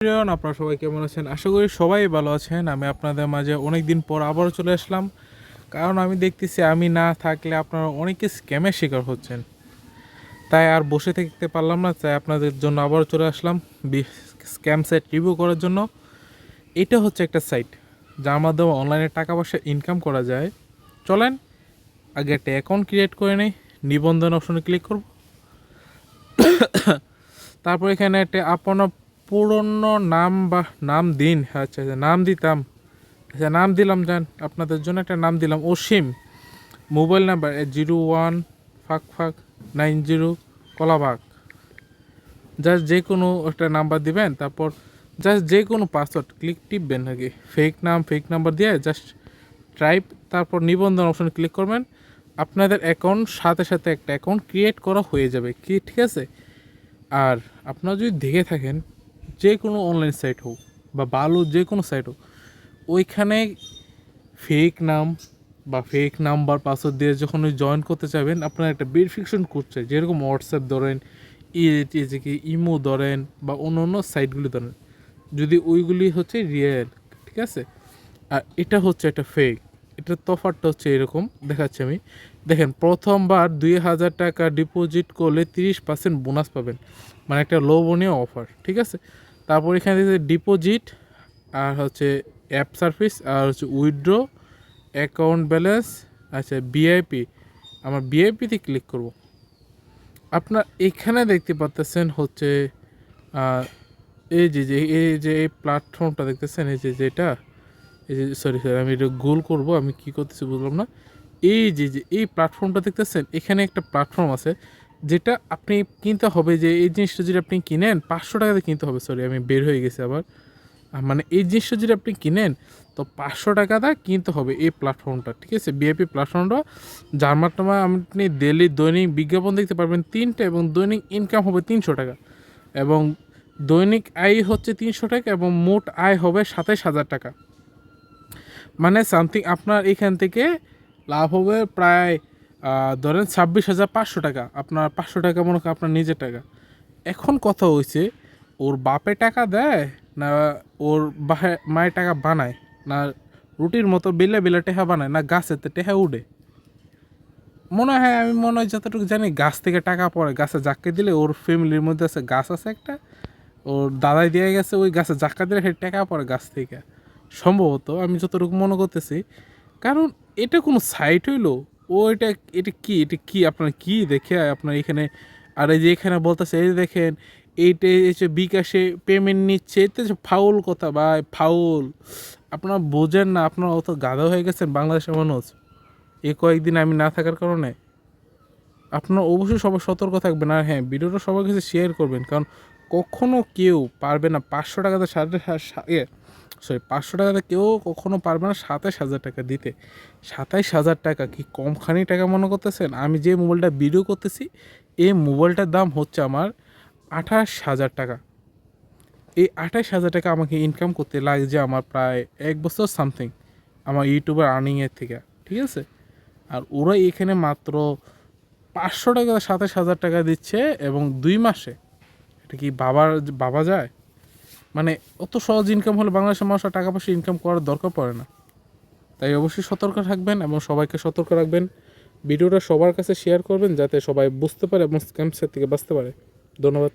Everyone, আপনারা সবাই কেমন আছেন? আশা করি সবাই ভালো আছেন। আমি আপনাদের মাঝে অনেক দিন পর আবারও চলে আসলাম, কারণ আমি দেখতেছি আমি না থাকলে আপনারা অনেকে স্ক্যামের শিকার হচ্ছেন। তাই আর বসে থাকতে পারলাম না, তাই আপনাদের জন্য আবারও চলে আসলাম স্ক্যাম সাইট রিভিউ করার জন্য। এটা হচ্ছে একটা সাইট যার মাধ্যমে অনলাইনে টাকা পয়সা ইনকাম করা যায়। চলেন আগে একটা অ্যাকাউন্ট ক্রিয়েট করে নেই, নিবন্ধন অপশনে ক্লিক করব। তারপর এখানে একটা আপনার পুরনো নাম বা নাম দিন। আচ্ছা আচ্ছা, নাম দিতাম। আচ্ছা, নাম দিলাম। যান, আপনাদের জন্য একটা নাম দিলাম Asim. Mobile number 01-90 Kalabag. Just যে কোনো একটা নাম্বার দিবেন, তারপর জাস্ট যে কোনো পাসওয়ার্ড টিপবেন আর কি। ফেক নাম ফেক নাম্বার দিয়ে জাস্ট টাইপ, তারপর নিবন্ধন অপশন ক্লিক করবেন। আপনাদের অ্যাকাউন্ট সাথে সাথে একটা অ্যাকাউন্ট ক্রিয়েট করা হয়ে যাবে কি, ঠিক আছে? আর আপনারা যদি দেখে থাকেন যে কোনো অনলাইন সাইট হোক বা ভালো যে কোনো সাইট হোক, ওইখানে ফেক নাম বা ফেক নাম্বার পাসওয়ার্ড দিয়ে যখন ওই জয়েন করতে চাইবেন, আপনার একটা ভেরিফিকেশন করছে, যেরকম হোয়াটসঅ্যাপ ধরেন, ইমো ধরেন বা অন্য অন্য সাইটগুলি ধরেন, যদি ওইগুলি হচ্ছে রিয়েল, ঠিক আছে? আর এটা হচ্ছে একটা ফেক। এটার তফাৎটা হচ্ছে এরকম দেখাচ্ছি আমি। দেখেন, প্রথমবার 2000 টাকা ডিপোজিট করলে 30% বোনাস পাবেন, মানে একটা লোভনীয় অফার, ঠিক আছে? তারপর এখানে ডিপোজিট, আর হচ্ছে অ্যাপ সার্ভিস, আর হচ্ছে উইথড্র, অ্যাকাউন্ট ব্যালেন্স। আচ্ছা, ভিআইপি, আমার ভিআইপিতে ক্লিক করব। আপনার এখানে দেখতে পাচ্ছেন হচ্ছে এই প্ল্যাটফর্মটা দেখতেছেন, যেটা এই যে সরি আমি এটা গোল করব, আমি কি করতেছি বুঝলাম না। এই প্ল্যাটফর্মটা দেখতেছেন, এখানে একটা প্ল্যাটফর্ম আছে যেটা আপনি কিনতে হবে। যে এই জিনিসটা যদি আপনি কিনেন 500 টাকাতে কিনতে হবে। সরি, আমি বের হয়ে গেছি আবার। মানে এই জিনিসটা যদি আপনি কিনেন তো 500 টাকাটা কিনতে হবে এই প্ল্যাটফর্মটা, ঠিক আছে? বিআইপি প্ল্যাটফর্মটা, যার মাধ্যমে আপনি দৈনিক বিজ্ঞাপন দেখতে পারবেন 3টা, এবং দৈনিক ইনকাম হবে 300 টাকা, এবং দৈনিক আয় হচ্ছে 300 টাকা, এবং মোট আয় হবে 27,000 টাকা। মানে সামথিং আপনার এখান থেকে লাভ হবে প্রায় ধরেন 26,500 টাকা। আপনার 500 টাকা মনে করেন আপনার নিজের টাকা। এখন কথা হয়েছে, ওর বাপে টাকা দেয় না ওর মায়ের টাকা বানায়, না রুটির মতো বেলে বেলে টেহা বানায়, না গাছেতে টেহা উঠে। আমি মনে হয় যতটুকু জানি গাছ থেকে টাকা পড়ে, গাছে জাক্কে দিলে ওর ফ্যামিলির মধ্যে আছে, গাছ আছে একটা, ওর দাদাই দিয়ে গেছে, ওই গাছে জাক্কা দিলে সেই টাকা পড়ে গাছ থেকে, সম্ভবত আমি যতটুকু মনে করতেছি। কারণ এটা কোনো সাইট হইলো? ও এটা এটা কি আপনার কি দেখে আপনার এখানে, আর এই যে এখানে বলতেছে, এই দেখেন এইটা এসে বিকাশে পেমেন্ট নিচ্ছে, এতে ফাউল কথা বা ফাউল। আপনারা বোঝেন না, আপনারা অত গাধা হয়ে গেছেন বাংলাদেশের মানুষ এই কয়েকদিন আমি না থাকার কারণে। আপনারা অবশ্যই সবাই সতর্ক থাকবেন। আর হ্যাঁ, ভিডিওটা সবার কাছে শেয়ার করবেন, কারণ কখনও কেউ পারবে না 500 টাকাতে 500 টাকাতে কেউ কখনও পারবে না 27,000 টাকা দিতে। 27,000 টাকা কি কমখানি টাকা মনে করতেছেন? আমি যে মোবাইলটা ভিডিও করতেছি, এই মোবাইলটার দাম হচ্ছে আমার 28,000 টাকা। এই 28,000 টাকা আমাকে ইনকাম করতে লাগছে আমার প্রায় 1 বছর সামথিং, আমার ইউটিউবের আর্নিংয়ের থেকে, ঠিক আছে? আর ওরা এখানে মাত্র 500 টাকা 27,000 টাকা দিচ্ছে, এবং 2 মাসে। এটা কি বাবা যায়? মানে অত সহজ ইনকাম হলে বাংলাদেশের মানুষরা টাকা পয়সা ইনকাম করার দরকার পড়ে না। তাই অবশ্যই সতর্ক থাকবেন এবং সবাইকে সতর্ক রাখবেন। ভিডিওটা সবার কাছে শেয়ার করবেন যাতে সবাই বুঝতে পারে এবং স্ক্যামসের থেকে বাঁচতে পারে। ধন্যবাদ।